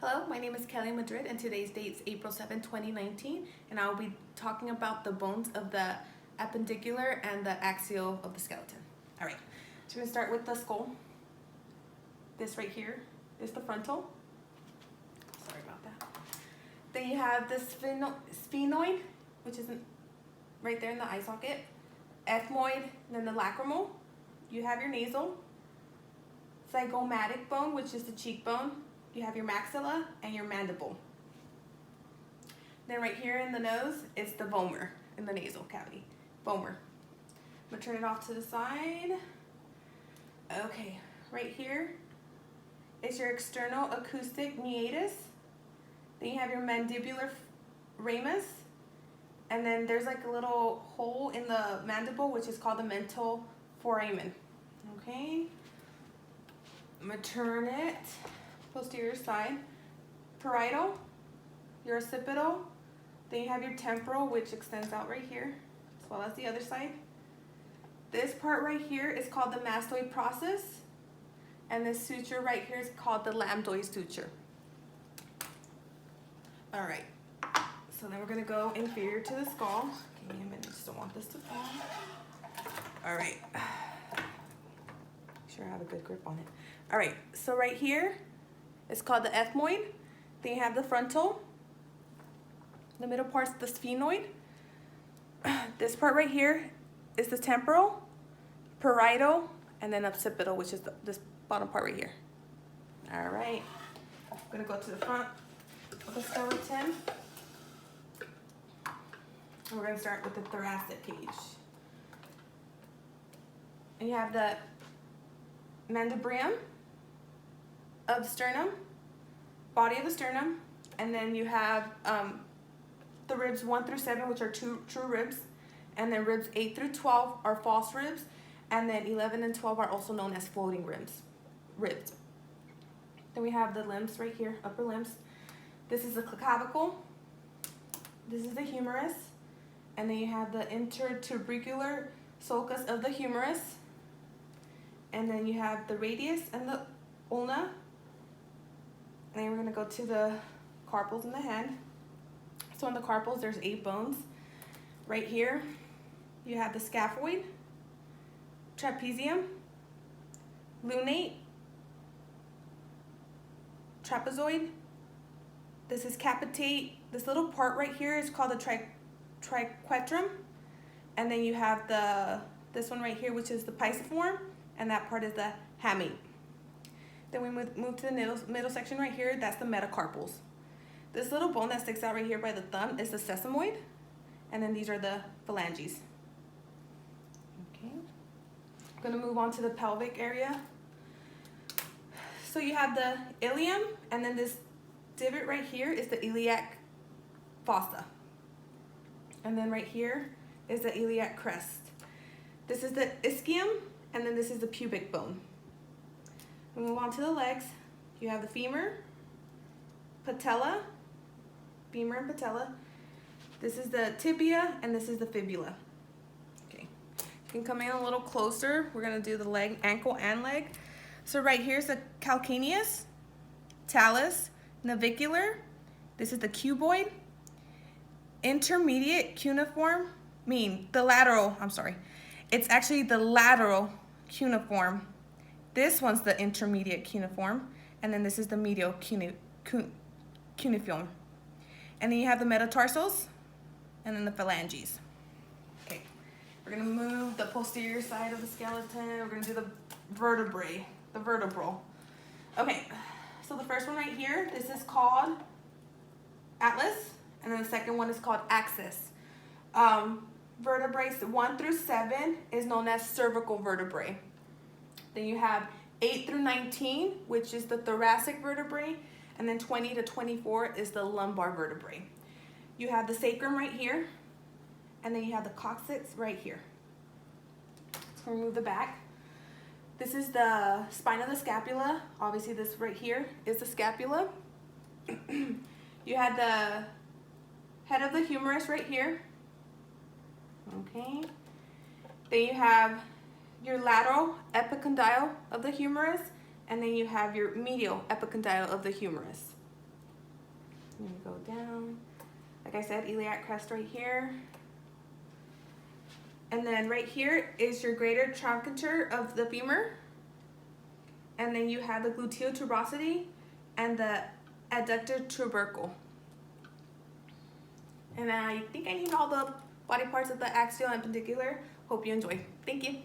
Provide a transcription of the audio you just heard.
Hello, my name is Kelly Madrid and today's date is April 7, 2019, and I will be talking about the bones of the appendicular and the axial of the skeleton. All right, so we're gonna start with the skull. This right here is the frontal. Sorry about that. Then you have the sphenoid, which is right there in the eye socket. Ethmoid, then the lacrimal. You have your nasal. Zygomatic bone, which is the cheekbone. You have your maxilla and your mandible. Then right here in the nose, it's the vomer in the nasal cavity. Vomer. I'm gonna turn it off to the side. Okay, right here is your external acoustic meatus. Then you have your mandibular ramus. And then there's like a little hole in the mandible, which is called the mental foramen. Okay, I'm gonna turn it posterior side. Parietal, your occipital, then you have your temporal, which extends out right here, as well as the other side. This part right here is called the mastoid process, and this suture right here is called the lambdoid suture. All right, so then we're gonna go inferior to the skull. Give me a minute, just don't want this to fall. All right, make sure I have a good grip on it. All right, so right here, it's called the ethmoid. Then you have the frontal. The middle part's the sphenoid. This part right here is the temporal, parietal, and then occipital, which is this bottom part right here. All right, I'm gonna go to the front of the skeleton. And we're gonna start with the thoracic cage. And you have the mandibrium of the sternum, body of the sternum, and then you have the ribs 1 through 7, which are true ribs, and then ribs 8 through 12 are false ribs, and then 11 and 12 are also known as floating ribs. Then we have the limbs right here, upper limbs. This is the clavicle, this is the humerus, and then you have the intertubercular sulcus of the humerus, and then you have the radius and the ulna. And then we're gonna go to the carpals in the hand. So in the carpals, there's 8 bones. Right here, you have the scaphoid, trapezium, lunate, trapezoid. This is capitate. This little part right here is called the triquetrum. And then you have this one right here, which is the pisiform, and that part is the hamate. Then we move to the middle section right here. That's the metacarpals. This little bone that sticks out right here by the thumb is the sesamoid. And then these are the phalanges. Okay. I'm gonna move on to the pelvic area. So you have the ilium, and then this divot right here is the iliac fossa. And then right here is the iliac crest. This is the ischium, and then this is the pubic bone. We move on to the legs. You have the femur, patella, femur and patella. This is the tibia, and this is the fibula. Okay, you can come in a little closer. We're gonna do the leg, ankle and leg. So right here's the calcaneus, talus, navicular. This is the cuboid, intermediate cuneiform, it's actually the lateral cuneiform. This one's the intermediate cuneiform, and then this is the medial cuneiform. And then you have the metatarsals, and then the phalanges. Okay, we're gonna move the posterior side of the skeleton. We're gonna do the vertebrae, the vertebral. Okay, so the first one right here, this is called atlas, and then the second one is called axis. Vertebrae 1 through 7 is known as cervical vertebrae. Then you have 8 through 19, which is the thoracic vertebrae, and then 20 to 24 is the lumbar vertebrae. You have the sacrum right here, and then you have the coccyx right here. Let's remove the back. This is the spine of the scapula. Obviously this right here is the scapula. You had the head of the humerus right here. Okay. Then you have your lateral epicondyle of the humerus, and then you have your medial epicondyle of the humerus. And you go down. Like I said, iliac crest right here. And then right here is your greater trochanter of the femur. And then you have the gluteal tuberosity and the adductor tubercle. And I think I named all the body parts of the axial and appendicular. Hope you enjoy. Thank you.